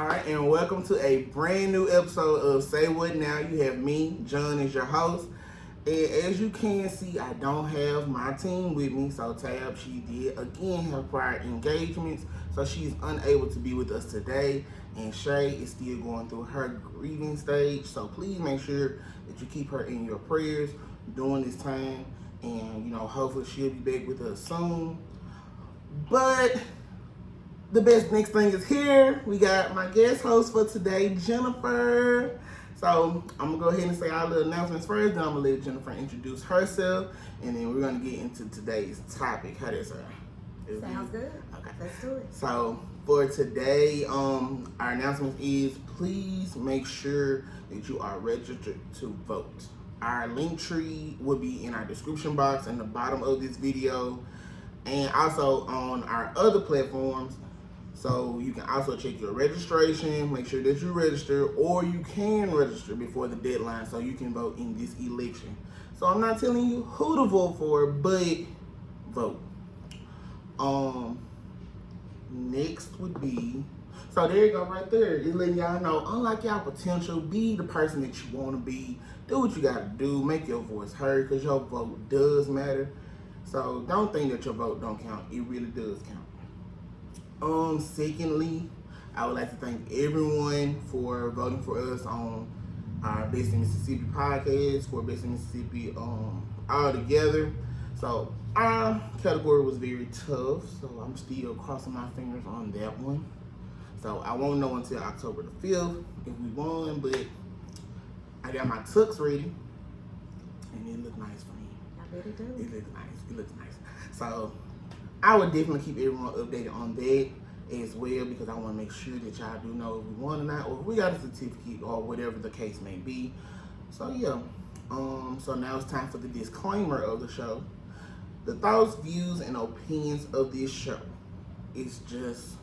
Alright, and welcome to a brand new episode of Say What Now. You have me, John, as your host. And as you can see, I don't have my team with me. So Tab, she did again have prior engagements. So she's unable to be with us today. And Shay is still going through her grieving stage. So please make sure that you keep her in your prayers during this time. And, hopefully she'll be back with us soon. But the best next thing is here. We got my guest host for today, Jennifer. So I'm gonna go ahead and say our little announcements first, then I'm gonna let Jennifer introduce herself, and then we're gonna get into today's topic. How does that sound? Sounds good. Okay. Let's do it. So for today, our announcement is please make sure that you are registered to vote. Our link tree will be in our description box in the bottom of this video, and also on our other platforms. So you can also check your registration, make sure that you register, or you can register before the deadline so you can vote in this election. So I'm not telling you who to vote for, but vote. Next would be, so there you go right there. It's letting y'all know, unlike y'all potential, be the person that you want to be. Do what you got to do. Make your voice heard, because your vote does matter. So don't think that your vote don't count. It really does count. Secondly, I would like to thank everyone for voting for us on our Best in Mississippi podcast, for Best in Mississippi all together. So our category was very tough, so I'm still crossing my fingers on that one. So I won't know until October the 5th if we won, but I got my tux ready, and it looked nice for me. I bet it do. It looks nice. It looks nice. So I would definitely keep everyone updated on that as well, because I want to make sure that y'all do know if we won or not, or if we got a certificate or whatever the case may be. So yeah. So now it's time for the disclaimer of the show. The thoughts, views, and opinions of this show is just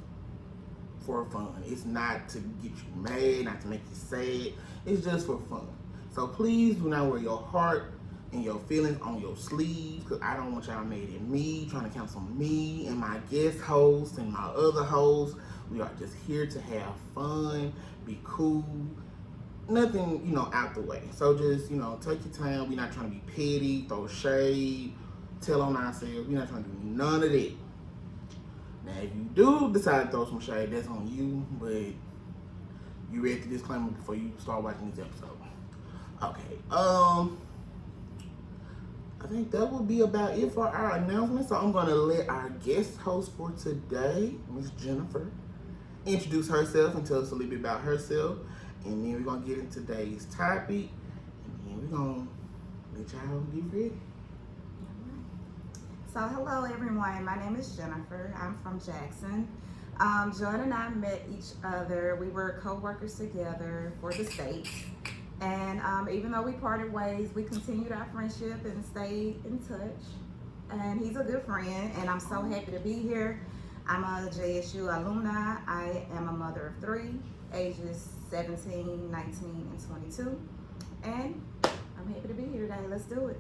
for fun. It's not to get you mad, not to make you sad. It's just for fun. So please do not wear your heart and your feelings on your sleeves, because I don't want y'all mad at me, trying to cancel me and my guest host and my other hosts. We are just here to have fun, be cool, nothing, out the way. So just, take your time. We're not trying to be petty, throw shade, tell on ourselves. We're not trying to do none of that. Now, if you do decide to throw some shade, that's on you, but you read the disclaimer before you start watching this episode. Okay, I think that will be about it for our announcement. So I'm going to let our guest host for today, Miss Jennifer, introduce herself and tell us a little bit about herself. And then we're going to get into today's topic. And then we're going to let y'all get ready. So hello everyone, my name is Jennifer. I'm from Jackson. John and I met each other. We were co-workers together for the state. And even though we parted ways, we continued our friendship and stayed in touch. And he's a good friend, and I'm so happy to be here. I'm a JSU alumni. I am a mother of 3, ages 17, 19, and 22. And I'm happy to be here today. Let's do it.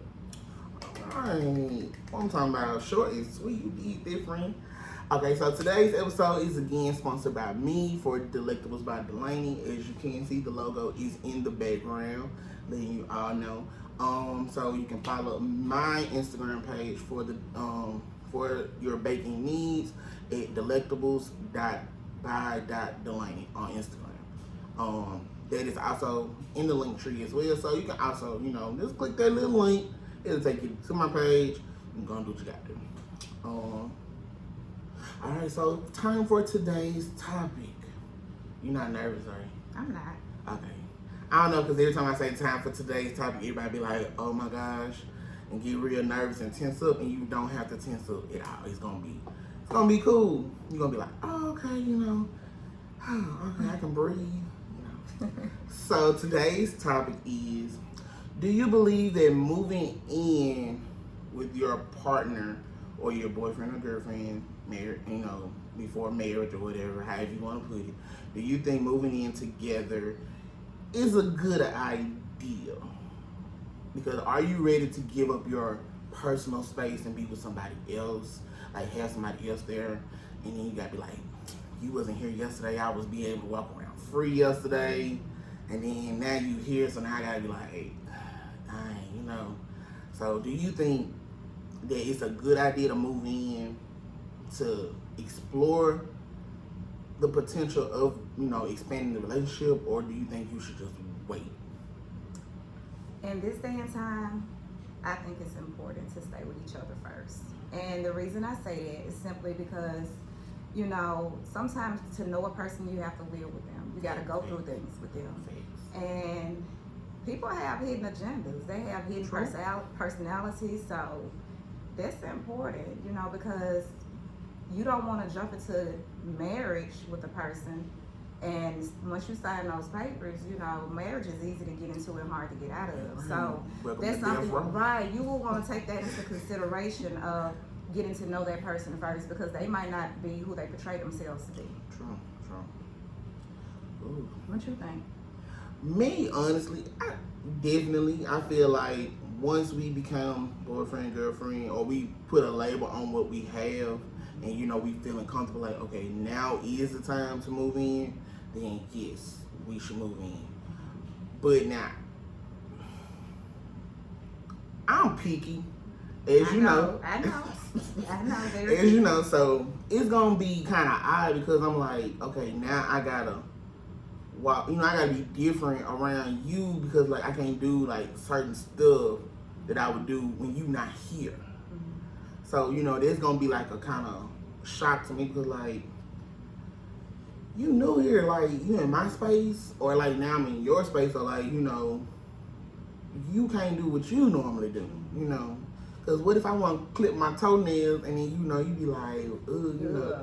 Alright, what I'm talking about, short and sweet, you be different. Okay, so today's episode is again sponsored by me for Delectables by Delaney. As you can see, the logo is in the background, letting you all know. So you can follow my Instagram page for the for your baking needs at delectables.by.delaney on Instagram. That is also in the link tree as well. So you can also, just click that little link. It'll take you to my page. You can go and do what you got to do. Alright, so time for today's topic. You're not nervous, are you? I'm not. Okay. I don't know, because every time I say time for today's topic, everybody be like, oh my gosh, and get real nervous and tense up, and you don't have to tense up at all. It's gonna be cool. You're gonna be like, oh, okay, okay, I can breathe. So today's topic is, do you believe that moving in with your partner or your boyfriend or girlfriend, married, before marriage or whatever, however you want to put it, do you think moving in together is a good idea? Because are you ready to give up your personal space and be with somebody else? Like have somebody else there, and then you gotta be like, you wasn't here yesterday, I was be able to walk around free yesterday, and then now you here, so now I gotta be like, hey, dang. So do you think that it's a good idea to move in to explore the potential of, expanding the relationship, or do you think you should just wait? In this day and time, I think it's important to stay with each other first. And the reason I say that is simply because, sometimes to know a person, you have to live with them. You got to go through things with them. And people have hidden agendas. They have hidden personalities. So that's important, because you don't want to jump into marriage with a person. And once you sign those papers, marriage is easy to get into and hard to get out of. So that's something, right? You will want to take that into consideration of getting to know that person first, because they might not be who they portray themselves to be. True. Ooh. What you think? Me, honestly, I feel like once we become boyfriend, girlfriend, or we put a label on what we have, and we feeling comfortable, like, okay, now is the time to move in, then yes, we should move in. But now, I'm picky, as you know. I know. As you know, so it's gonna be kind of odd, because I'm like, okay, now I gotta walk, I gotta be different around you, because like I can't do like certain stuff that I would do when you not here. So, there's gonna be like a kind of shock to me, because like, you new here, like you in my space, or like now I'm in your space, or like, you can't do what you normally do, Because what if I want to clip my toenails, and then, you be like,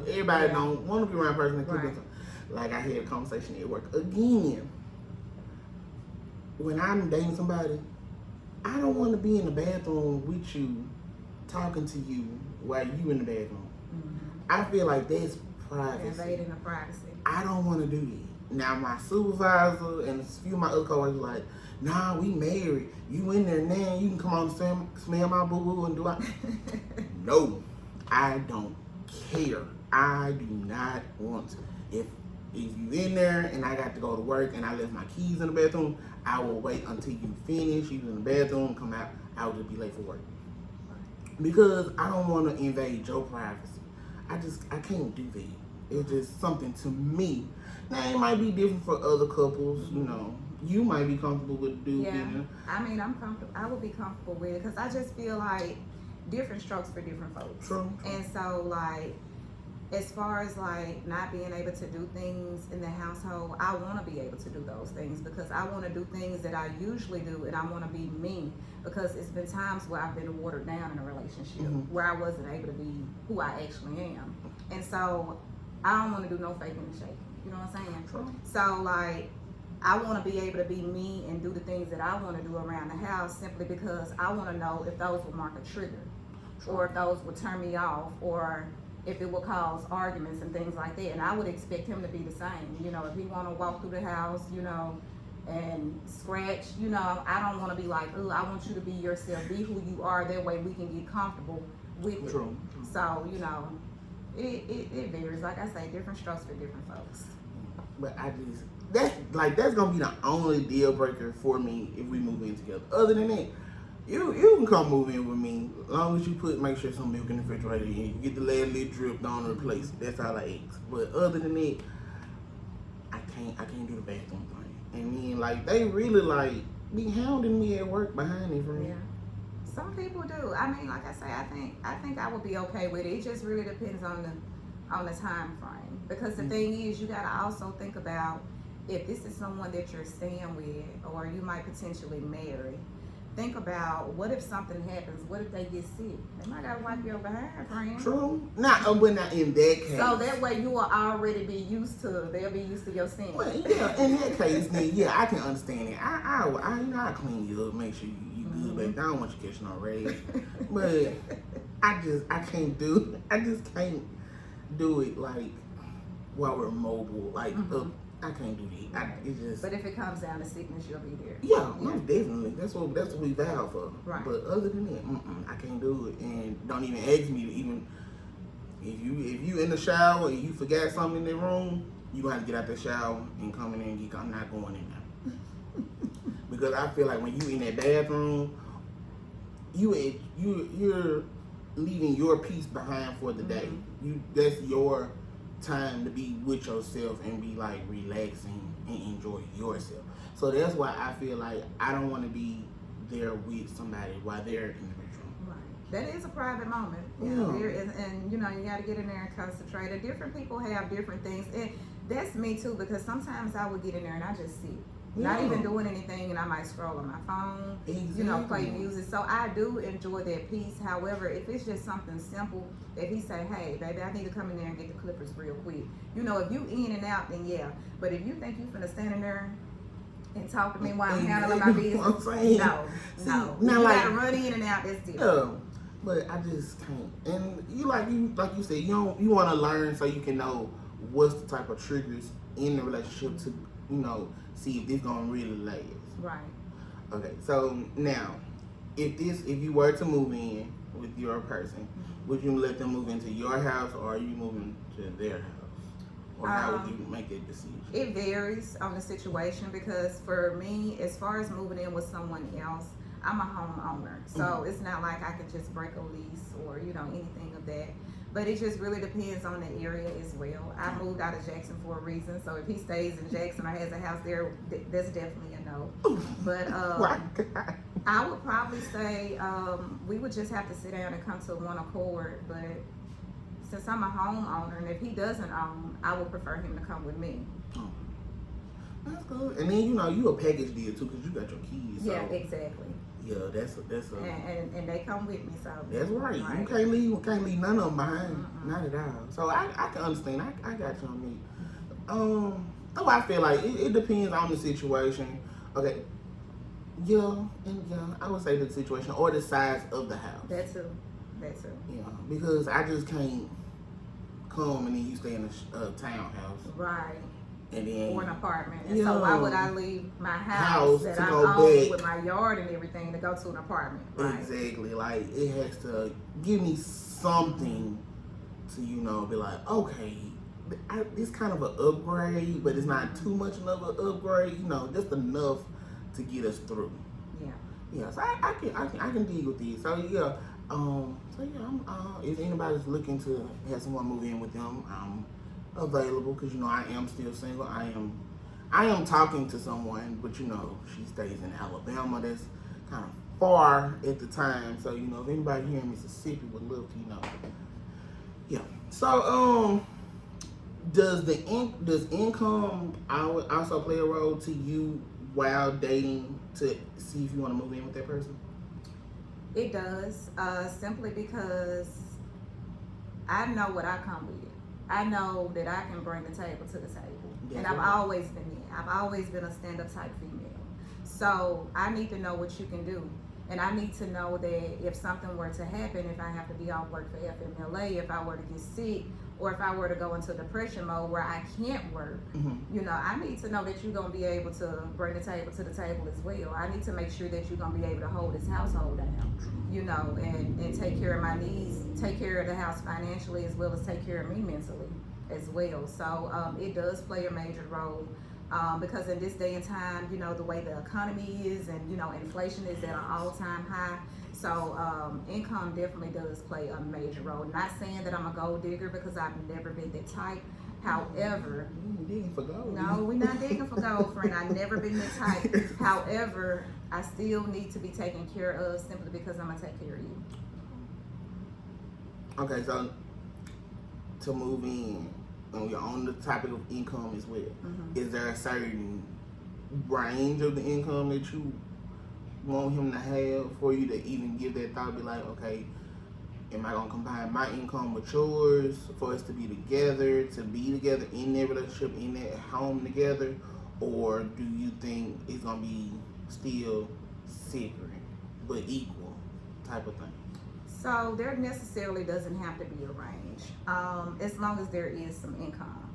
everybody don't want to be around a person that clip their toenails. Like I had a conversation at work again. When I'm dating somebody, I don't want to be in the bathroom with you, talking to you while you in the bathroom. I feel like that's privacy. Invading the privacy. I don't want to do that. Now my supervisor and a few of my other coworkers like, nah, we married. You in there now? You can come on and smell my boo boo and do I? No, I don't care. I do not want to. If you in there and I got to go to work and I left my keys in the bathroom, I will wait until you finish. You in the bathroom, come out. I will just be late for work, because I don't want to invade your privacy. I can't do that. It's just something to me. Now it might be different for other couples. You might be comfortable with dude. Yeah, I mean, I'm comfortable. I would be comfortable with it, because I just feel like different strokes for different folks. True. And so, like, as far as like not being able to do things in the household, I want to be able to do those things, because I want to do things that I usually do, and I want to be me, because it's been times where I've been watered down in a relationship, where I wasn't able to be who I actually am. And so I don't want to do no faking and shaking. You know what I'm saying? True. So like, I want to be able to be me and do the things that I want to do around the house, simply because I want to know if those will mark a trigger, or if those will turn me off, or if it will cause arguments and things like that. And I would expect him to be the same. If he want to walk through the house, and scratch, I don't want to be like, oh, I want you to be yourself, be who you are. That way we can get comfortable with it. True. So, it varies. Like I say, different strokes for different folks. But that's gonna be the only deal breaker for me if we move in together. Other than that, you can come move in with me, as long as you make sure some milk in the refrigerator and you get the last little drip on and replace it. That's all I ask. But other than that, I can't do the bathroom thing. And then like they really like be hounding me at work behind it, friend. Yeah. Some people do. I mean, like I say, I think I would be okay with it. It just really depends on the time frame. Because the thing is, you gotta also think about if this is someone that you're staying with, or you might potentially marry. Think about, what if something happens? What if they get sick? They might gotta wipe your behind, friend. True. But not in that case. So that way you will already be used to. They'll be used to your sin. Well, yeah. In that case, then yeah, I can understand it. I clean you up, make sure you good, baby. I don't want you catching no rays. But I just can't do it like while we're mobile. Like I can't do that. It's just. But if it comes down to sickness, you'll be there. Yeah, most definitely. That's what we vow for. Right. But other than that, I can't do it. And don't even ask me to even. If you in the shower and you forgot something in the room, you gonna have to get out the shower and come in there and get. I'm not going in there because I feel like when you in that bathroom, you're leaving your peace behind for the day. That's your time to be with yourself and be like relaxing and enjoy yourself. So that's why I feel like I don't want to be there with somebody while they're in the bedroom. Right. That is a private moment. Yeah. There is, and you got to get in there and concentrate. And different people have different things, and that's me too. Because sometimes I would get in there and I just sit. Not even doing anything, and I might scroll on my phone, Exactly. play music. So I do enjoy that piece. However, if it's just something simple, if he say, hey, baby, I need to come in there and get the clippers real quick. If you in and out, then yeah. But if you think you finna stand in there and talk to me while I'm handling my business, no. Now, you like, gotta run in and out, that's different. Yeah, but I just can't. And like you said, you want to learn so you can know what's the type of triggers in the relationship to see if this gonna really last. Right. Okay, so now if you were to move in with your person, would you let them move into your house or are you moving to their house? Or how would you make that decision? It varies on the situation because for me, as far as moving in with someone else, I'm a homeowner. So it's not like I could just break a lease or, anything of that. But it just really depends on the area as well. I moved out of Jackson for a reason. So if he stays in Jackson or has a house there, that's definitely a no. But I would probably say we would just have to sit down and come to one accord. But since I'm a homeowner, and if he doesn't own, I would prefer him to come with me. Oh, that's good. And then you a package deal too, because you got your keys. So. Yeah, exactly. Yeah, that's and they come with me, so that's right. You can't leave none of them behind, not at all. So I can understand. I got you on me. So I feel like it depends on the situation. Okay, yeah, I would say the situation or the size of the house. That too. Yeah, because I just can't come and then you stay in a townhouse, right? And then or an apartment. And so why would I leave my house that to I go own back with my yard and everything to go to an apartment? Right? Exactly. Like it has to give me something to be like, okay, it's kind of an upgrade, but it's not too much of an upgrade. Just enough to get us through. Yeah. So I can deal with these. So yeah. If anybody's looking to have someone move in with them, I'm available because I am still single. I am talking to someone, but she stays in Alabama. That's kind of far at the time. So if anybody here in Mississippi would love to, yeah. So does income also play a role to you while dating to see if you want to move in with that person? It does, simply because I know what I come with. I know that I can bring the table to the table. And I've always been there. I've always been a stand-up type female. So I need to know what you can do. And I need to know that if something were to happen, if I have to be off work for FMLA, if I were to get sick, or if I were to go into depression mode where I can't work, I need to know that you're going to be able to bring the table to the table as well. I need to make sure that you're going to be able to hold this household down, and take care of my needs, take care of the house financially, as well as take care of me mentally as well. So it does play a major role. Because in this day and time, the way the economy is and, inflation is at an all-time high. So income definitely does play a major role. Not saying that I'm a gold digger because I've never been that type. However, digging for gold. No, we're not digging for gold, friend. I've never been that type. However, I still need to be taken care of simply because I'm going to take care of you. Okay, so to move in, and we're on the topic of income as well, is there a certain range of the income that you want him to have for you to even give that thought? Be like, okay, am I gonna combine my income with yours for us to be together in that relationship, in that home together, or do you think it's gonna be still separate but equal type of thing? So there necessarily doesn't have to be a range, as long as there is some income.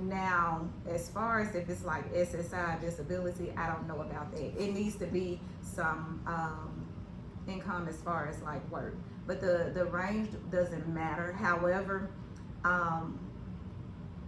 Now, as far as if it's like SSI, disability, I don't know about that. It needs to be some income as far as like work, but the range doesn't matter. However,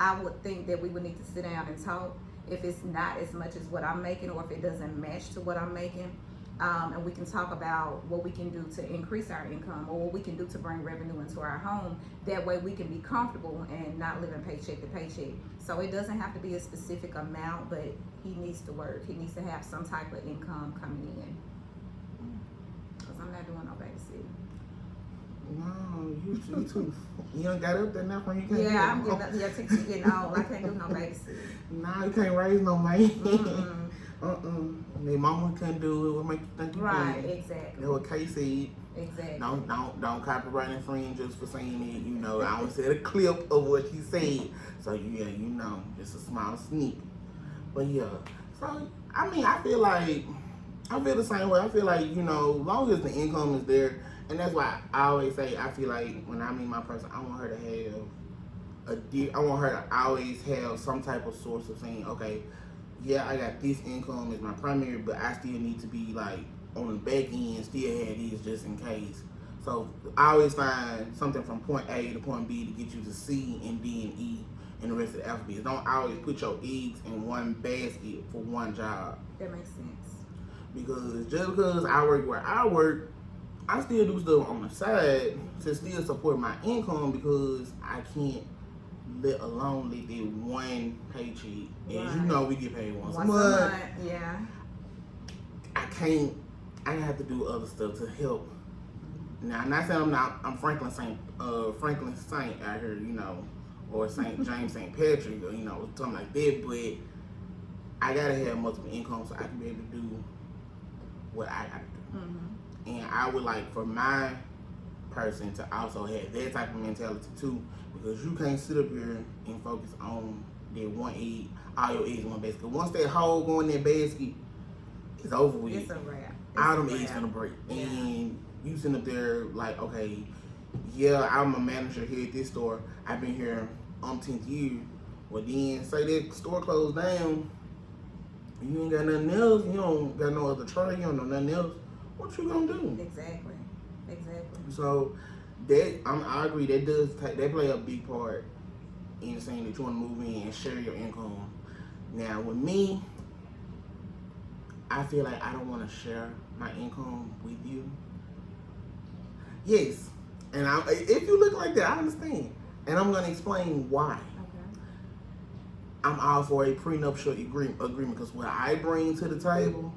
I would think that we would need to sit down and talk if it's not as much as what I'm making, or if it doesn't match to what I'm making. And we can talk about what we can do to increase our income, or what we can do to bring revenue into our home. That way we can be comfortable and not living paycheck to paycheck. So it doesn't have to be a specific amount, but he needs to work. He needs to have some type of income coming in. Because I'm not doing no babysitting. No, you too. You don't got up there now when you can't. Yeah, I'm getting up. Yeah, Tiki getting old. I can't do no babysitting. Nah, you can't raise no man. Mm-mm. Their mama couldn't do it. What make you think you Right, can? exactly. That's what Kay said. Exactly. Don't copyright infringe just for saying it. You know, I only said a clip of what she said. So yeah, you know, just a small sneak. But yeah, so I mean, I feel the same way. I feel like, you know, as long as the income is there, and that's why I always say I feel like when I meet my person, I want her to have I want her to always have some type of source of saying, okay, yeah, I got this income as my primary, but I still need to be like on the back end, still have these just in case. So I always find something from point A to point B to get you to C and D and E and the rest of the alphabet. Don't always put your eggs in one basket for one job. That makes sense. Because just because I work where I work, I still do stuff on the side to still support my income, because I can't let that one paycheck. Right. As you know, we get paid once a A month. month, yeah. I have to do other stuff to help. Now, I'm not saying I'm Franklin Saint out here, you know, or Saint James Saint Patrick, or, you know, something like that. But I gotta have multiple income so I can be able to do what I gotta do. Mm-hmm. And I would like for my person to also have that type of mentality too, because you can't sit up here and focus on that one egg, all your eggs in one basket. Once that hole go in that basket, it's over with. It's a wrap. All them eggs gonna break. Yeah. And you sitting up there like, okay, yeah, I'm a manager here at this store. I've been here umpteenth year. Well, then say that store closed down, and you ain't got nothing else. You don't got no other trade. You don't know nothing else. What you gonna do? Exactly. So that I agree. That play a big part in saying that you want to move in and share your income. Now with me, I feel like I don't want to share my income with you. Yes, and if you look like that, I understand, and I'm gonna explain why. Okay. I'm all for a prenuptial agreement because what I bring to the table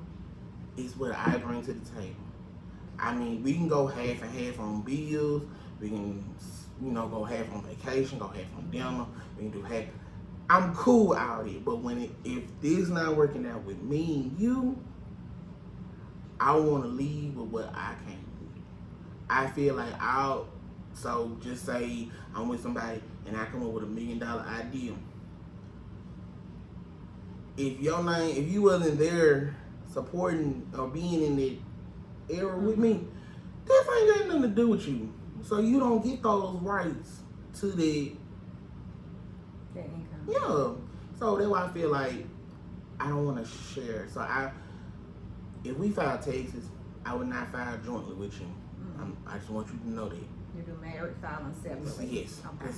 is what I bring to the table. I mean, we can go half and half on bills. We can, you know, go half on vacation, go half on dinner. We can do half. I'm cool out it, but if this not working out with me and you, I want to leave with what I can do. I feel like so just say I'm with somebody and I come up with $1 million idea. If you wasn't there supporting or being in that era with me, this ain't got nothing to do with you. So you don't get those rights to the income. Yeah. So that's why I feel like I don't want to share. So if we file taxes, I would not file jointly with you. I just want you to know that. You do married filing separately. Yes. Okay.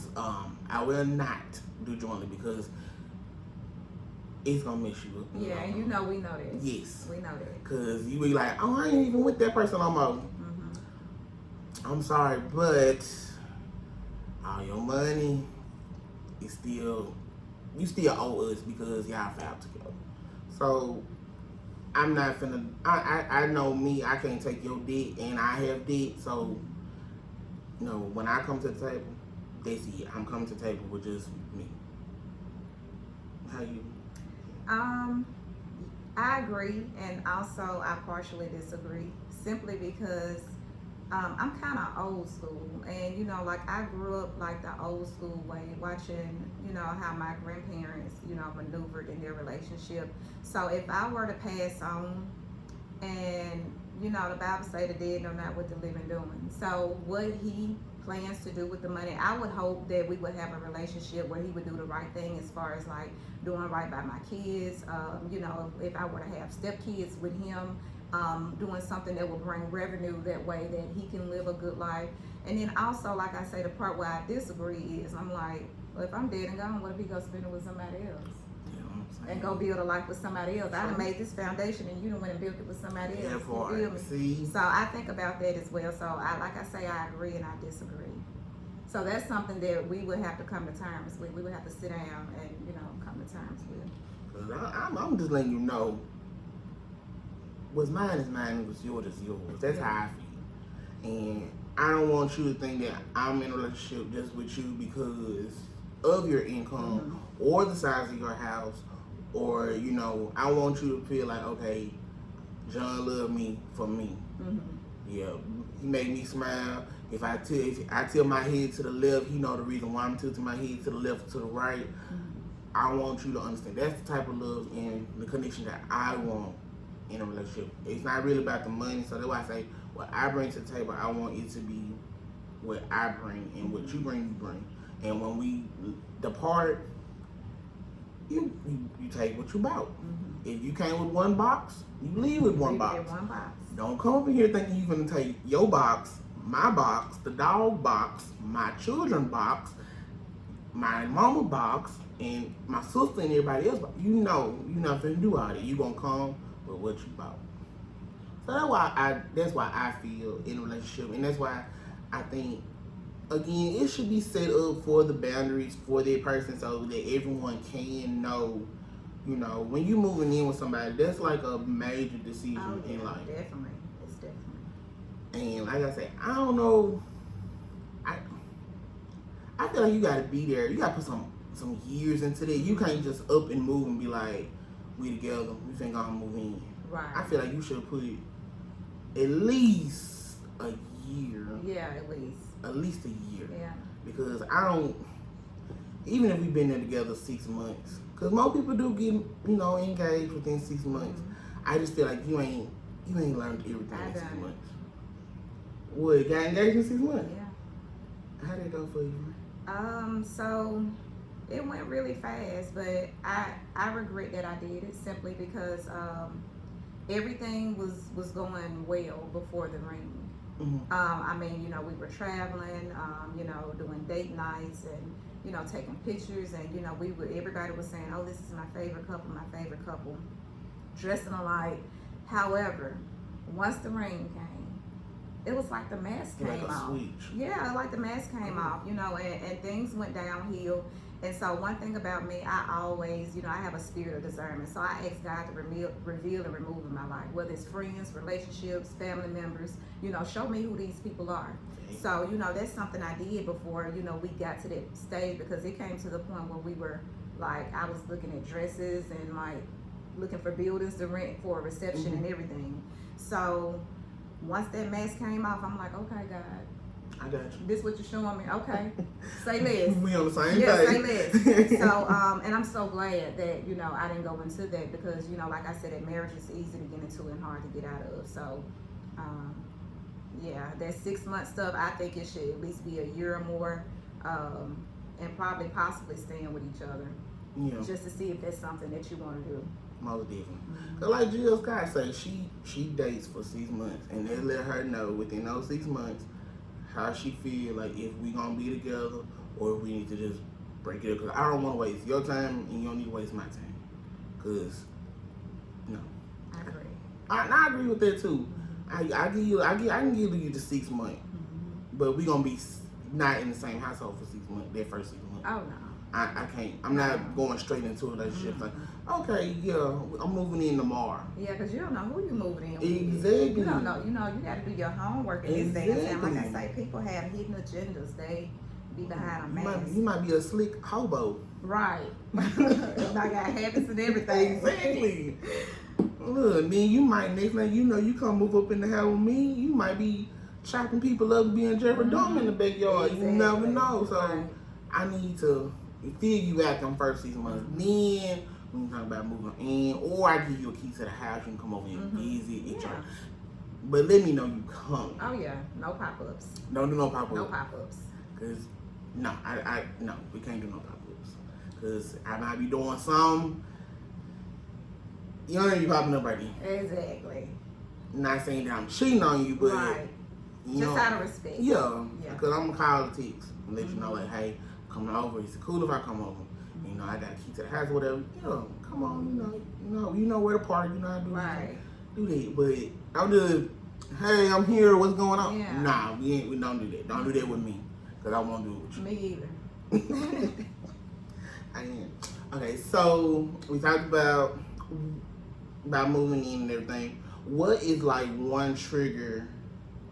I will not do jointly because it's gonna mess you up. Yeah, and you know we know that. Yes. We know that. Cause you be like, oh, I ain't even with that person no more. Mm-hmm. I'm sorry, but all your money is still, you still owe us because y'all filed together. So I'm not finna, I know me, I can't take your debt and I have debt. So, you know, when I come to the table, that's it. I'm coming to the table with just me. How you? I agree, and also I partially disagree, simply because I'm kind of old school, and you know, like I grew up like the old school way, watching, you know, how my grandparents, you know, maneuvered in their relationship. So if I were to pass on, and you know, the Bible say the dead know not what the living doing. So what he plans to do with the money, I would hope that we would have a relationship where he would do the right thing as far as like doing right by my kids. You know, if I were to have stepkids with him, doing something that will bring revenue that way that he can live a good life. And then also, like I say, the part where I disagree is I'm like, Well, if I'm dead and gone, what if he go spend it with somebody else? You know what I'm saying? And go build a life with somebody else. I done True. made this foundation and you done went and built it with somebody else. Yeah, You for feel me? see. So I think about that as well. So like I say, I agree and I disagree. So that's something that we would have to come to terms with. We would have to sit down and, you know, come to terms with. Cause I'm just letting you know, what's mine is mine, what's yours is yours. That's how I feel. And I don't want you to think that I'm in a relationship just with you because of your income or the size of your house, or, you know, I want you to feel like, okay, John loved me for me. Yeah, he made me smile. If I tilt my head to the left, he know the reason why I'm tilting my head to the left or to the right. I want you to understand that's the type of love and the connection that I want in a relationship. It's not really about the money, so that's why I say what I bring to the table, I want it to be what I bring, and what you bring, you bring. And when we depart, you take what you bought. If you came with one box, you leave with one box. Don't come up in here thinking you're gonna take your box, my box, the dog box, my children box, my mama box, and my sister and everybody else. You know you're not finna do all that. You gonna come with what you bought. So that's why I feel in a relationship, and that's why I think, again, it should be set up for the boundaries for that person so that everyone can know, you know, when you moving in with somebody, that's like a major decision in life. Definitely. It's definitely. And like I said, I don't know, I feel like you gotta be there. You gotta put some years into that. You can't just up and move and be like, we together, we think I'm gonna move in. Right. I feel like you should put at least a year. Yeah, at least. At least a year. Yeah. Because even if we've been there together 6 months, because most people do get, you know, engaged within 6 months. I just feel like you ain't learned everything in 6 months. What, got engaged in 6 months? Yeah. How did it go for you? So it went really fast, but I regret that I did it simply because everything was going well before the ring. I mean, you know, we were traveling, you know, doing date nights and, you know, taking pictures, and, you know, everybody was saying, oh, this is my favorite couple, dressing alike. However, once the ring came, it was like the mask came off. Yeah, like the mask came off, you know, and things went downhill. And so one thing about me, I always, you know, I have a spirit of discernment. So I ask God to reveal and remove in my life, whether it's friends, relationships, family members, you know, show me who these people are. So, you know, that's something I did before, you know, we got to that stage, because it came to the point where we were like, I was looking at dresses and like looking for buildings to rent for a reception and everything. So once that mask came off, I'm like, okay, God, I got you. This what you're showing me? Okay. Say less. We on the same page. Yeah, say less. So, and I'm so glad that, you know, I didn't go into that, because, you know, like I said, that marriage is easy to get into and hard to get out of. So, yeah, that 6 month stuff, I think it should at least be a year or more, and probably possibly staying with each other. Yeah. Just to see if that's something that you want to do. Most definitely. Cause like J.S.D say, she dates for 6 months, and they let her know within those 6 months how she feel, like if we gonna be together or if we need to just break it up. Cause I don't want to waste your time, and you don't need to waste my time. Cause no, I agree. I agree with that too. I can give you the 6 months, but we gonna be not in the same household for 6 months. That first 6 months. Oh no. I can't. I'm not going straight into a relationship. Like, okay, yeah, I'm moving in tomorrow. Yeah, because you don't know who you're moving in with. Exactly. You don't know. You know, you got to do your homework in this day and time. Like I say, people have hidden agendas. They be behind a mask. You might be a slick hobo. Right. I got habits and everything. Exactly. Look, then you might, next thing you know, you come move up in the house with me, you might be chopping people up, being Jeffrey Dahmer in the backyard. Exactly. You never know. So right. I need to feel you out them first 6 months. Then we can talk about moving in, or I give you a key to the house, you can come over and visit each other. But let me know you come. Oh yeah, no pop-ups. Don't do no pop-ups. No pop-ups. Cause no, no, we can't do no pop-ups. Cause I might be doing some. You don't be popping up right there. Exactly. Not saying that I'm cheating on you, but right. you just know, out of respect. Yeah. Cause I'm gonna call the text and let you know, like, hey, coming over. Is it cool if I come over? You know, I got a key to the house, whatever. Come on, you know where to park. You know how to do that. But I'm just, hey, I'm here. What's going on? Yeah. Nah, we don't do that. Don't do that with me, cause I won't do it with you. Me either. I am. Okay, so we talked about moving in and everything. What is like one trigger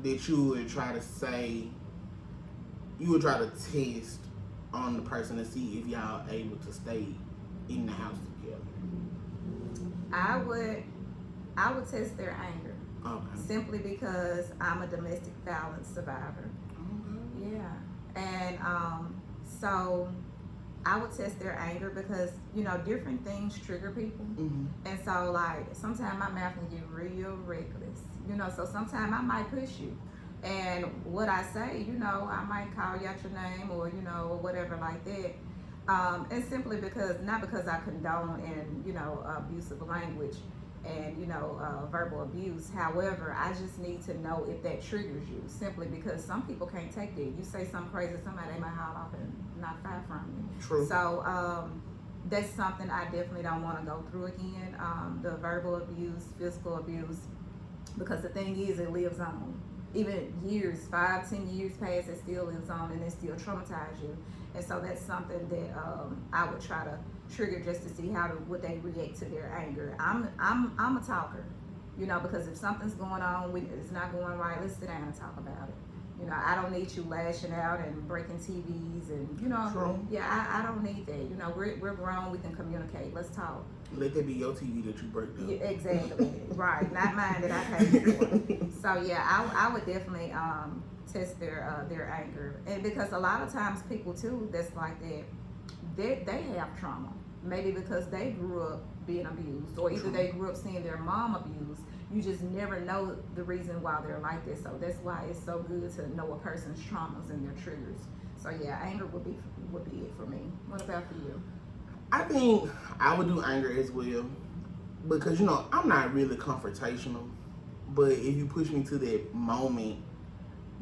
that you would try to say, you would try to test on the person to see if y'all able to stay in the house together? I would test their anger. Okay. Simply because I'm a domestic violence survivor. Okay. Yeah. And so I would test their anger because, different things trigger people. Mm-hmm. And so, like, sometimes my mouth can get real reckless, so sometimes I might push you. And what I say, I might call you out your name or, or whatever like that. And simply because, not because I condone and, abusive language and, verbal abuse. However, I just need to know if that triggers you, simply because some people can't take that. You say something crazy to somebody, they might haul off and not far from you. True. So, that's something I definitely don't want to go through again. The verbal abuse, physical abuse, because the thing is, it lives on. Even years, 5-10 years past, it still lives on and it still traumatizes you. And so that's something that I would try to trigger just to see would they react to their anger. I'm a talker, because if something's going on, it's not going right, let's sit down and talk about it. I don't need you lashing out and breaking TVs and, True. Yeah, I don't need that. We're grown, we can communicate. Let's talk. Let that be your TV that you break down. Yeah, exactly. Right. Not mine that I paid for. So yeah, I would definitely test their anger. And because a lot of times people too that's like that, they have trauma. Maybe because they grew up being abused, or either they grew up seeing their mom abused. You just never know the reason why they're like this. So that's why it's so good to know a person's traumas and their triggers. So yeah, anger would be it for me. What about for you? I think I would do anger as well, because I'm not really confrontational, but if you push me to that moment,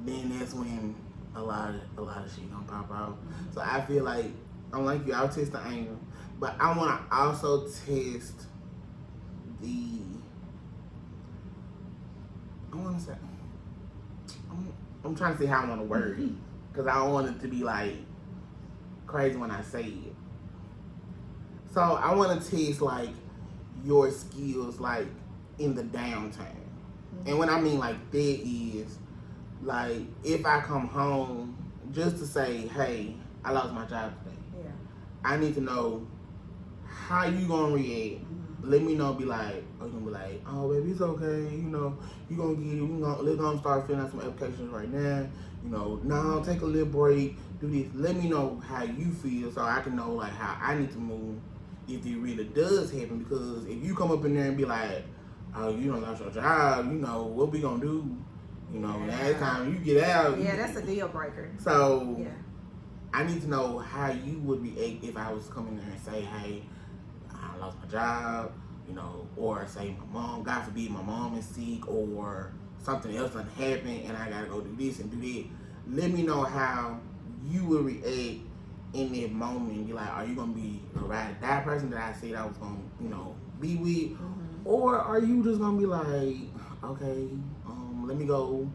then that's when a lot of shit gonna pop out. So I feel like I'm like you. I'll test the anger, but I want to also test the. I'm trying to see how I want to word it, because I don't want it to be like crazy when I say it. So I want to test like your skills like in the downtime. Mm-hmm. And what I mean like that is like if I come home just to say, hey, I lost my job today. Yeah. I need to know how you gonna react. Mm-hmm. Let me know. Be like, oh, you gonna be like, oh baby, it's okay. You gonna get it. Let's go start filling out some applications right now. No, take a little break. Do this. Let me know how you feel so I can know like how I need to move if it really does happen. Because if you come up in there and be like, oh, you don't lost your job, what we gonna do? Last time you get out. Yeah, that's a deal breaker. So yeah. I need to know how you would react if I was coming there and say, hey, I lost my job, or say my mom, God forbid my mom is sick, or something else done happened and I gotta go do this and do that. Let me know how you would react in that moment. Be like, are you gonna be a ride or die person that I said I was gonna, be with? Mm-hmm. Or are you just gonna be like, okay, let me go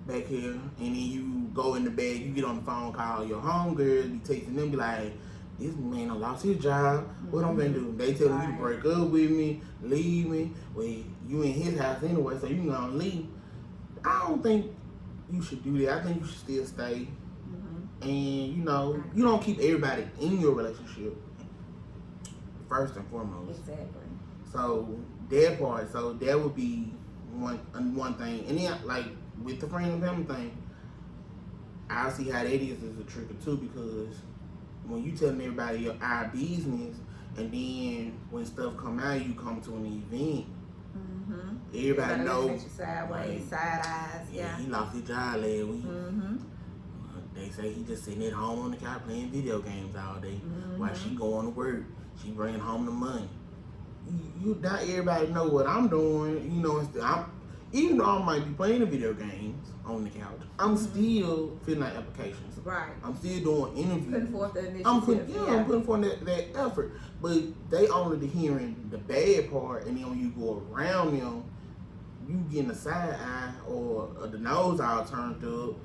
back here, and then you go in the bed, you get on the phone, call your homegirl, be texting them, be like, this man done lost his job, what I'm gonna do? They telling me to break up with me, leave me, well, you in his house anyway, so you gonna leave. I don't think you should do that. I think you should still stay. Mm-hmm. And you don't keep everybody in your relationship, first and foremost. Exactly. So that part, that would be one thing. And then like with the friend and family thing, I see how that is as a trigger too, because when you telling everybody our business, and then when stuff come out, you come to an event, mm-hmm. everybody knows. Sideways, side eyes. Yeah. He lost his job last week. Mm-hmm. They say he just sitting at home on the couch playing video games all day, mm-hmm. while she going to work. She bringing home the money. You not everybody know what I'm doing. even though I might be playing the video games on the couch, I'm still filling out applications. Right. I'm still doing interviews. Putting forth the initiative. I'm putting forth that effort. But they only hearing the bad part, and then when you go around them, you getting a side eye or the nose all turned up,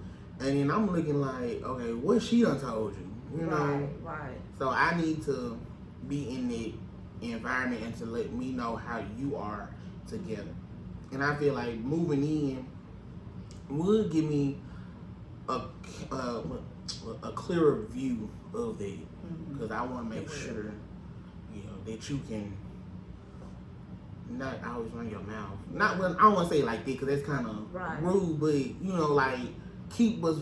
and then I'm looking like, okay, what she done told you? You know? Right. So I need to be in the environment and to let me know how you are together. And I feel like moving in would give me a clearer view of that, because I want to make sure, you know, that you can not always run your mouth. Not when I don't want to say it like that, because that's kind of rude, but you know, like keep what's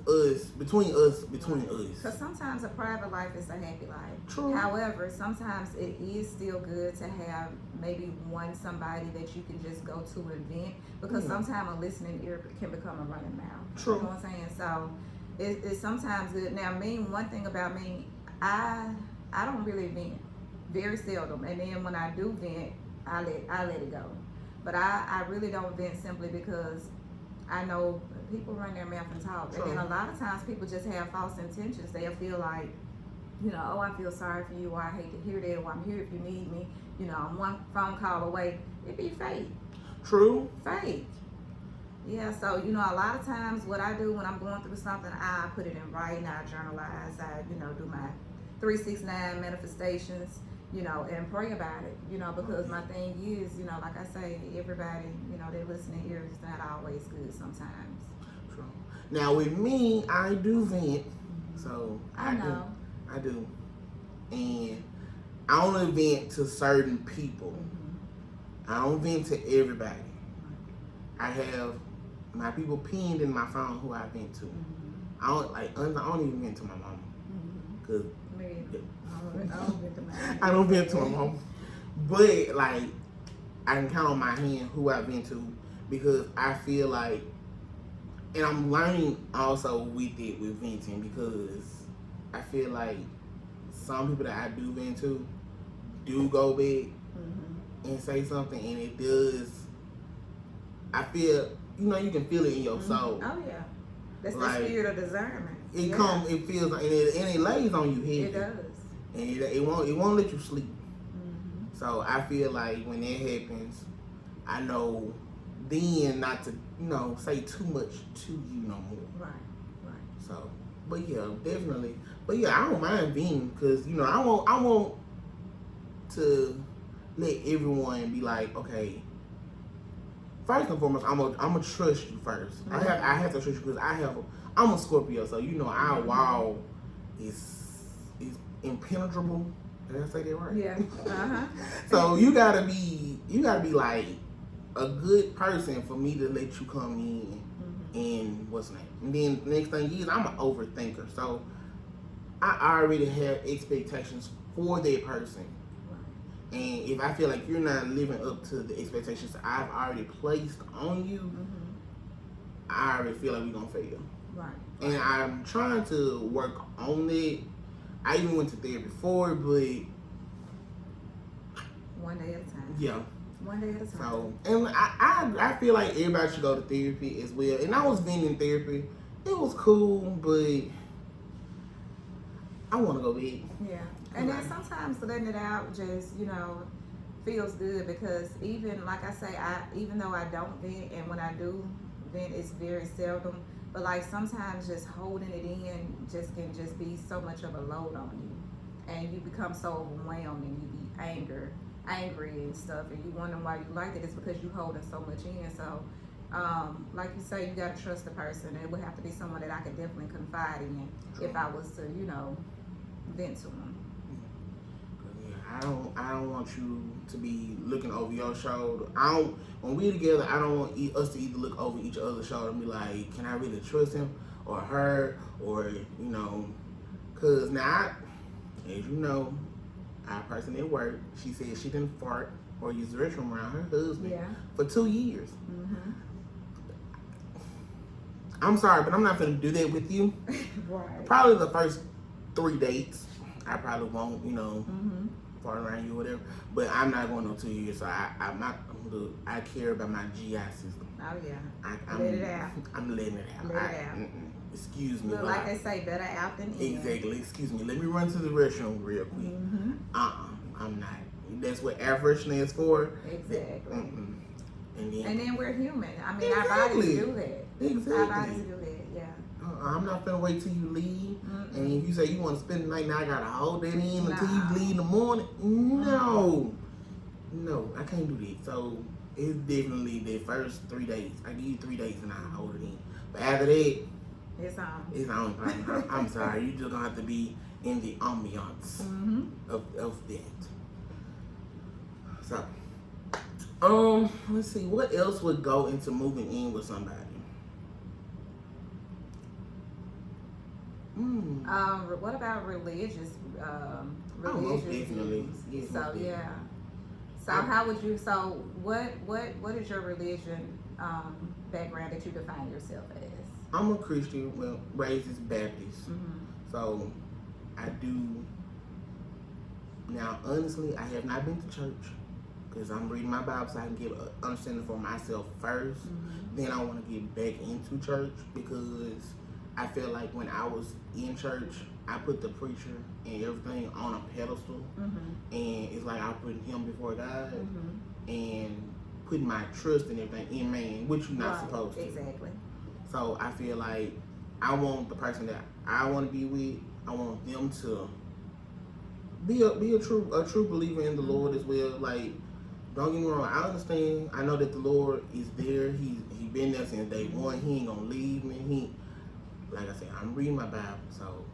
us between us. Because sometimes a private life is a happy life. True. However, sometimes it is still good to have maybe somebody that you can just go to and vent, because sometimes a listening ear can become a running mouth. True. You know what I'm saying? So it's sometimes good. Now, one thing about me, I don't really vent, very seldom, and then when I do vent, I let it go. But I really don't vent simply because I know people run their mouth and talk. True. And then a lot of times people just have false intentions. They'll feel like, you know, oh, I feel sorry for you, or I hate to hear that, or I'm here if you need me. You know, I'm one phone call away. It be fake. True. Fake. Yeah, so, you know, a lot of times what I do when I'm going through something, I put it in writing, I journalize, I, you know, do my 369 manifestations, you know, and pray about it, you know, because my thing is, you know, like I say, everybody, you know, their listening ears is not always good sometimes. True. Now with me, I do vent, so I do, and I only vent to certain people. I don't vent to everybody. I have my people pinned in my phone who I vent to. I don't even vent to my mama, cause I don't vent to my mama. But like, I can count on my hand who I vent to, because I feel like, and I'm learning also with venting, because I feel like some people that I do vent to do go back and say something, and it does. I feel, you know, you can feel it in your soul. Oh yeah, that's like, the spirit of discernment. It feels like, and it lays on you heavy. It does, and it won't let you sleep. So I feel like when that happens, I know then not to, you know, say too much to you no more. Right. So, but yeah, definitely. But yeah, I don't mind being, because you know, I want to let everyone be like, okay, first and foremost, I'm gonna trust you first. I have to trust you, because I'm a Scorpio, so you know our wall is impenetrable. Did I say that right? Yeah. So you gotta be like a good person for me to let you come in and what's next. And then the next thing is, I'm an overthinker, so I already have expectations for that person. And if I feel like you're not living up to the expectations I've already placed on you, I already feel like we're gonna fail. Right. And I'm trying to work on it. I even went to therapy before, but one day at a time. Yeah. One day at a time. So, and I feel like everybody should go to therapy as well. And I was being in therapy. It was cool, but I want to go back. Yeah. And then sometimes letting it out just, you know, feels good, because even, like I say, even though I don't vent, and when I do vent, it's very seldom, but like sometimes just holding it in can be so much of a load on you, and you become so overwhelmed, and you be angry and stuff, and you wonder why you like it. It's because you holding so much in. So like you say, you got to trust the person. It would have to be someone that I could definitely confide in if I was to, you know, vent to them. I don't want you to be looking over your shoulder. When we're together, I don't want us to either look over each other's shoulder and be like, can I really trust him or her, or, you know, because now, as you know, our person at work, she said she didn't fart or use the restroom around her husband for 2 years. I'm sorry, but I'm not going to do that with you. Right. Probably the first 3 dates, I probably won't, you know. far around you or whatever. But I'm not going on 2 years, so I'm not. Look, I care about my GI system. Oh yeah. I'm, Let it out. I'm letting it out. Let it out. Excuse me. Look, like they say, better out than in. Exactly. Excuse me. Let me run to the restroom real quick. Mm-hmm. I'm not. That's what air freshener is for. Exactly. And then we're human. I mean, exactly. our bodies do that. Exactly. Our bodies do that. Yeah. I'm not gonna wait till you leave. And if you say you want to spend the night, now I gotta hold that in until you leave in the morning. No, I can't do that. So it's definitely the first 3 days. I give you 3 days and I hold it in. But after that, it's on. It's on. I'm sorry. You just gonna have to be in the ambiance of that. So, let's see. What else would go into moving in with somebody? What about religious? Most definitely. Views? So yeah. So how would you? So what is your religion background that you define yourself as? I'm a Christian. Well, raised as Baptist. So I do. Now, honestly, I have not been to church because I'm reading my Bible so I can get an understanding for myself first. Then I want to get back into church because I feel like when I was in church, I put the preacher and everything on a pedestal, and it's like I put him before God and putting my trust and everything in man, which you're not supposed to. Exactly. So I feel like I want the person that I want to be with. I want them to be a true believer in the Lord as well. Like, don't get me wrong. I understand. I know that the Lord is there. He been there since day one. He ain't gonna leave me. Like I said, I'm reading my Bible, so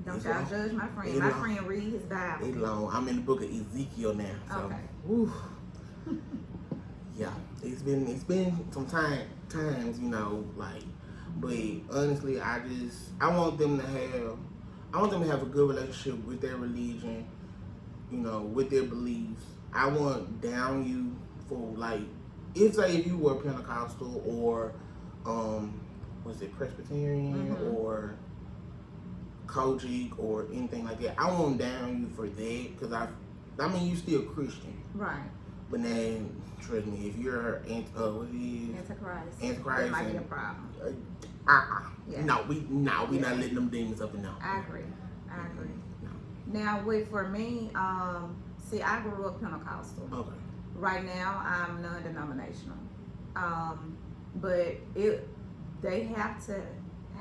don't y'all judge my friend. My friend read his Bible. It's long. I'm in the book of Ezekiel now. So, okay. Whew. Yeah, it's been some times, you know, like, but honestly, I want them to have a good relationship with their religion, you know, with their beliefs. I want down you for, like, if you were Pentecostal or was it Presbyterian or Kojic or anything like that, I want down you for that because I mean you still Christian, right? But then trust me, if you're Antichrist, that might be a problem. No, we not letting them demons up and down. I agree. No. Now, for me, see, I grew up Pentecostal. Okay. Right now, I'm non-denominational. But they have to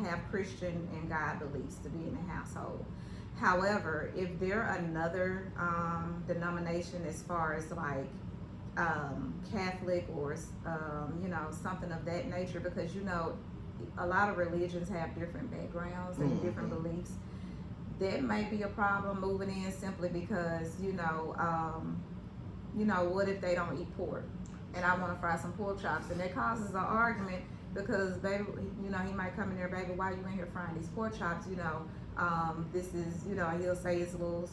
have Christian and God beliefs to be in the household. However, if they're another denomination as far as like Catholic or you know, something of that nature, because you know a lot of religions have different backgrounds and different beliefs, that may be a problem moving in simply because you know what if they don't eat pork and I want to fry some pork chops, and that causes an argument because he might come in there, baby, why you in here frying these pork chops? You know, this is, you know, he'll say his little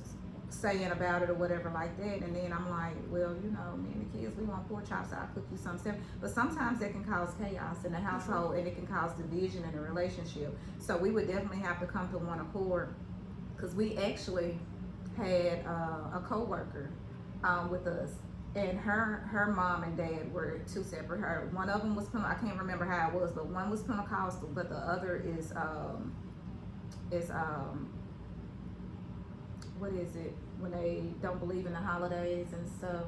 saying about it or whatever like that, and then I'm like, well, you know, me and the kids, we want pork chops, I'll cook you something. But sometimes that can cause chaos in the household and it can cause division in a relationship. So we would definitely have to come to one accord, because we actually had a co-worker with us, and her mom and dad were two separate. One of them was I can't remember how it was, but one was Pentecostal, but the other is what is it when they don't believe in the holidays and stuff?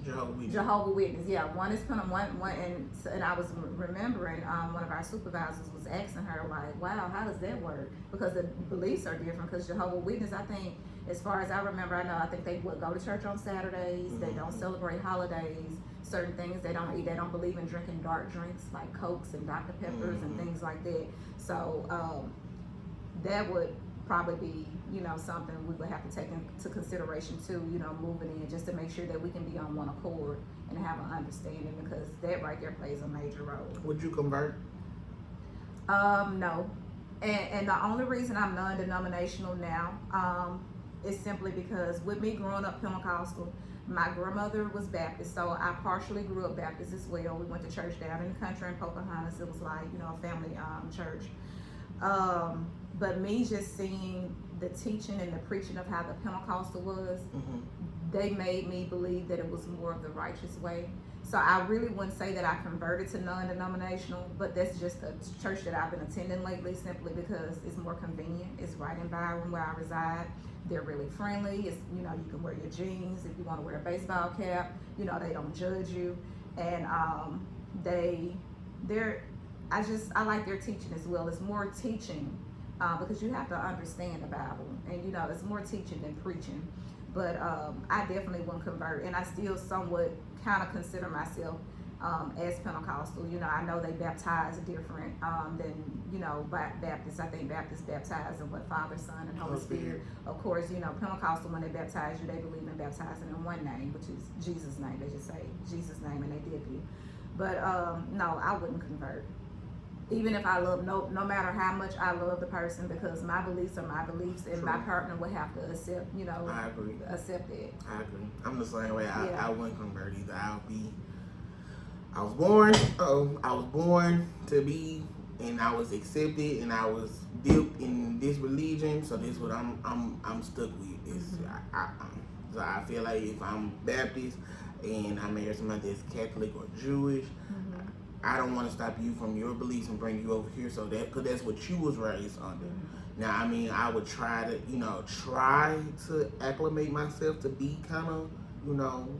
Jehovah Witness. Yeah, one is and I was remembering one of our supervisors was asking her like, wow, how does that work? Because the beliefs are different. Because Jehovah Witness, I think, as far as I remember, I think they would go to church on Saturdays. They don't celebrate holidays. Certain things they don't eat. They don't believe in drinking dark drinks like Cokes and Dr. Peppers and things like that. So that would probably be, you know, something we would have to take into consideration too, you know, moving in, just to make sure that we can be on one accord and have an understanding, because that right there plays a major role. Would you convert? No. And the only reason I'm non-denominational now is simply because with me growing up Pentecostal, my grandmother was Baptist, so I partially grew up Baptist as well. We went to church down in the country in Pocahontas. It was like, you know, a family church. But me just seeing the teaching and the preaching of how the Pentecostal was, Mm-hmm. they made me believe that it was more of the righteous way. So I really wouldn't say that I converted to non-denominational, but that's just a church that I've been attending lately simply because it's more convenient. It's right in Byron where I reside. They're really friendly. It's, you know, you can wear your jeans if you want to wear a baseball cap. You know, they don't judge you. And I like their teaching as well. It's more teaching because you have to understand the Bible. And, you know, it's more teaching than preaching. But I definitely wouldn't convert, and I still somewhat kind of consider myself as Pentecostal. You know, I know they baptize different than, you know, Baptists. I think Baptists baptize in what, Father, Son, and Holy Spirit. Of course, you know, Pentecostal, when they baptize you, they believe in baptizing in one name, which is Jesus' name. They just say Jesus' name and they dip you. But no, I wouldn't convert. Even if I love, no matter how much I love the person, because my beliefs are my beliefs, and True. my partner would have to accept, you know, I agree. accept it. I agree. I'm the same way. Yeah. I wouldn't convert either. I was born to be, and I was accepted, and I was built in this religion. So this is what I'm stuck with. It's, so I feel like if I'm Baptist and I marry somebody that's Catholic or Jewish, I don't want to stop you from your beliefs and bring you over here. So because that's what you was raised under. Now, I mean, I would try to acclimate myself to be kind of, you know,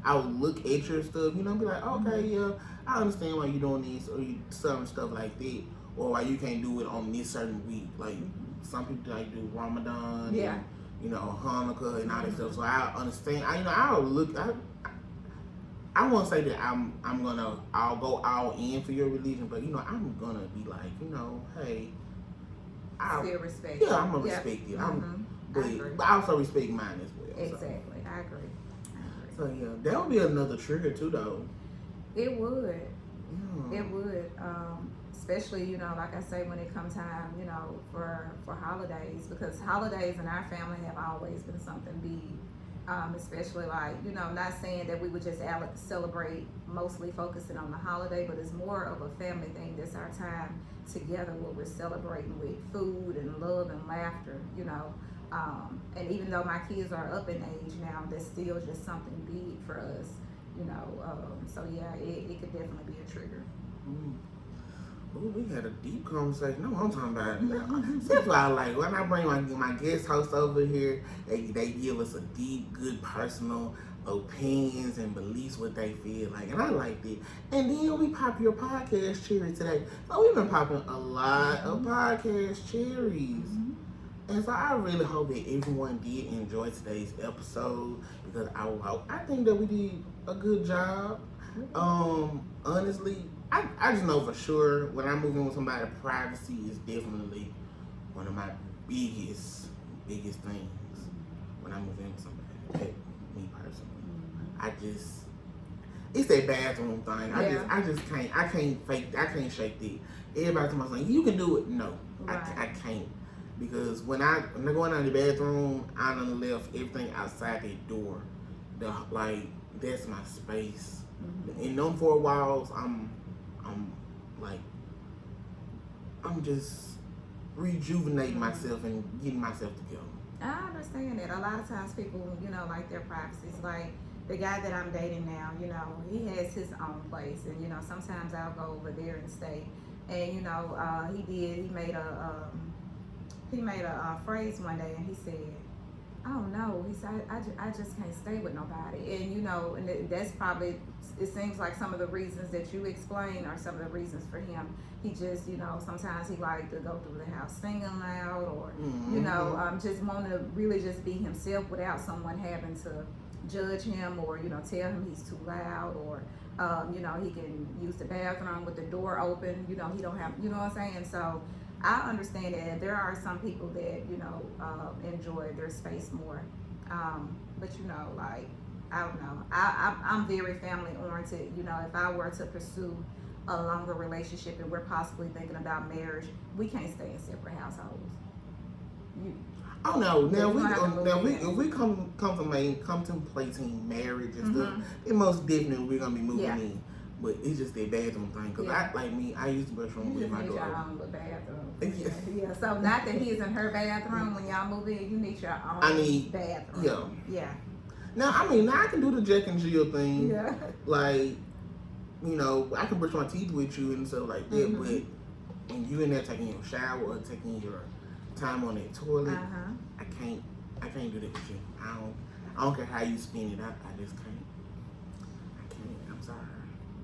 I would look at your stuff, you know, be like, okay, yeah, I understand why you're doing this, or you certain stuff like that, or why you can't do it on this certain week. Like some people like do Ramadan, Yeah. and, you know, Hanukkah and all that stuff. So I understand. I won't say that I'll go all in for your religion, but you know, I'm gonna be like, you know, hey, Still respect. yeah, I'm gonna respect it. But I also respect mine as well. Exactly, I agree. So yeah, that would be another trigger too, though. It would. Yeah. It would. Especially, you know, like I say, when it comes time, you know, for holidays, because holidays in our family have always been something big. Especially like, you know, not saying that we would just celebrate mostly focusing on the holiday, but it's more of a family thing. That's our time together where we're celebrating with food and love and laughter, you know. And even though my kids are up in age now, that's still just something big for us, you know. So yeah, it could definitely be a trigger. Ooh, we had a deep conversation. No, I'm talking about. That's why I like when I bring my guest host over here. They give us a deep, good, personal opinions and beliefs what they feel like, and I liked it. And then we pop your podcast cherry today. So we've been popping a lot of podcast cherries. And so I really hope that everyone did enjoy today's episode, because I think that we did a good job. Honestly, I just know for sure when I move in with somebody, privacy is definitely one of my biggest things when I move in with somebody. Me personally, it's that bathroom thing. I can't shake it. Everybody tell me, you can do it. No, right. I can't. Because when I'm going out of the bathroom, I done left everything outside the door. That's my space. In them four walls, I'm just rejuvenating myself and getting myself together. I understand that. A lot of times people, you know, like their privacy. Like the guy that I'm dating now, you know, he has his own place, and you know, sometimes I'll go over there and stay. And you know, he made a phrase one day, and he said, "Oh no," he said, I just can't stay with nobody." And you know, and that's probably, it seems like some of the reasons that you explain are some of the reasons for him. He just, you know, sometimes he like to go through the house singing loud, or you know, just want to really just be himself without someone having to judge him, or you know, tell him he's too loud, or you know, he can use the bathroom with the door open. You know, he don't have, you know what I'm saying? So I understand that there are some people that, you know, enjoy their space more. But you know, like, I don't know. I'm very family oriented. You know, if I were to pursue a longer relationship and we're possibly thinking about marriage, we can't stay in separate households. Oh no! If we contemplating marriage and stuff, then most definitely we're gonna be moving in. But it's just that bathroom thing. Because Yeah. I use the restroom You with just my need your daughter. own little bathroom. Yeah. Yeah. So not that he's in her bathroom when y'all move in. You need your own bathroom. Yeah. Yeah. Now, I can do the Jack and Jill thing. Yeah. Like, I can brush my teeth with you and stuff like that. Mhm. But when you in there taking your shower or taking your time on that toilet, I can't do that with you. I don't care how you spin it. I just can't. I'm sorry.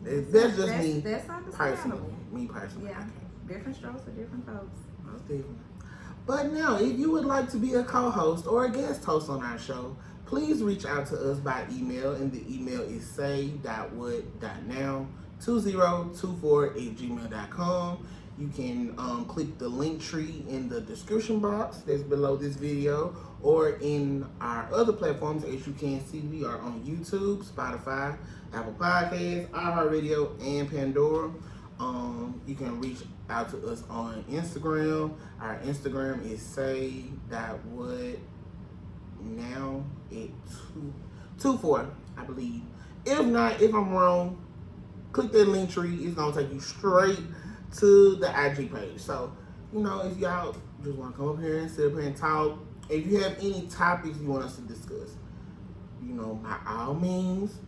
That's just me. That's understandable. Me personally. Yeah. I can't. Different strokes for different folks. Most definitely. But now, if you would like to be a co-host or a guest host on our show, please reach out to us by email, and the email is say.wood.now2024@gmail.com. You can click the link tree in the description box that's below this video, or in our other platforms. As you can see, we are on YouTube, Spotify, Apple Podcasts, iHeartRadio, and Pandora. You can reach out to us on Instagram. Our Instagram is say.wood.now@24, I believe. If not, if I'm wrong, click that link tree. It's gonna take you straight to the IG page. So, if y'all just want to come up here and sit up here and talk, if you have any topics you want us to discuss, by all means,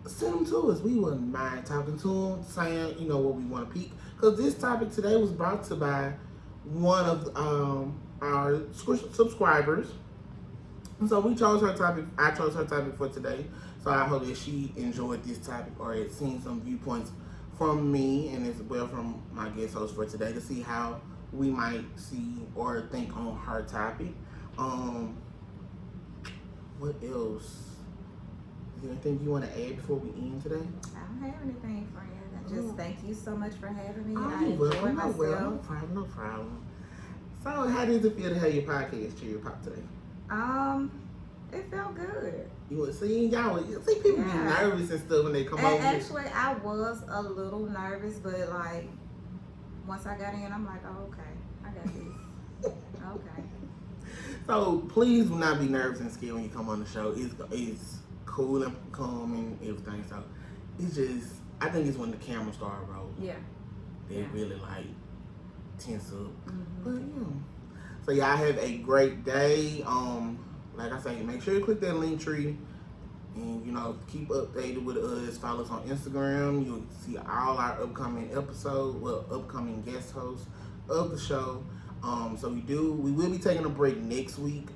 send them to us. We wouldn't mind talking to them, saying, what we want to peek. Because this topic today was brought to by one of our subscribers. And so we chose her topic. I chose her topic for today. So I hope that she enjoyed this topic or had seen some viewpoints from me and as well from my guest host for today to see how we might see or think on her topic. What else? Is there anything you want to add before we end today? I don't have anything, friend. I just thank you so much for having me. I you're enjoyed welcome. myself. No problem. So how did it feel to have your podcast cheer pop today? It felt good. You would see y'all. See people be nervous and stuff when they come over. Actually, I was a little nervous, but like once I got in, I'm like, oh, okay, I got this. Okay. So please do not be nervous and scared when you come on the show. It's cool and calm and everything. So it's just, I think it's when the camera started rolling. Yeah. They really like tense up. Mm-hmm. But so y'all have a great day. Like I say, make sure you click that link tree and keep updated with us. Follow us on Instagram. You'll see all our upcoming episodes, upcoming guest hosts of the show. So we will be taking a break next week.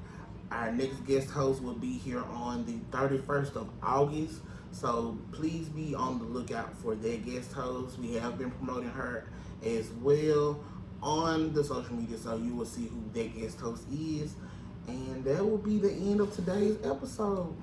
Our next guest host will be here on the 31st of August. So please be on the lookout for that guest host. We have been promoting her as well on the social media, so you will see who that guest host is. And that will be the end of today's episode.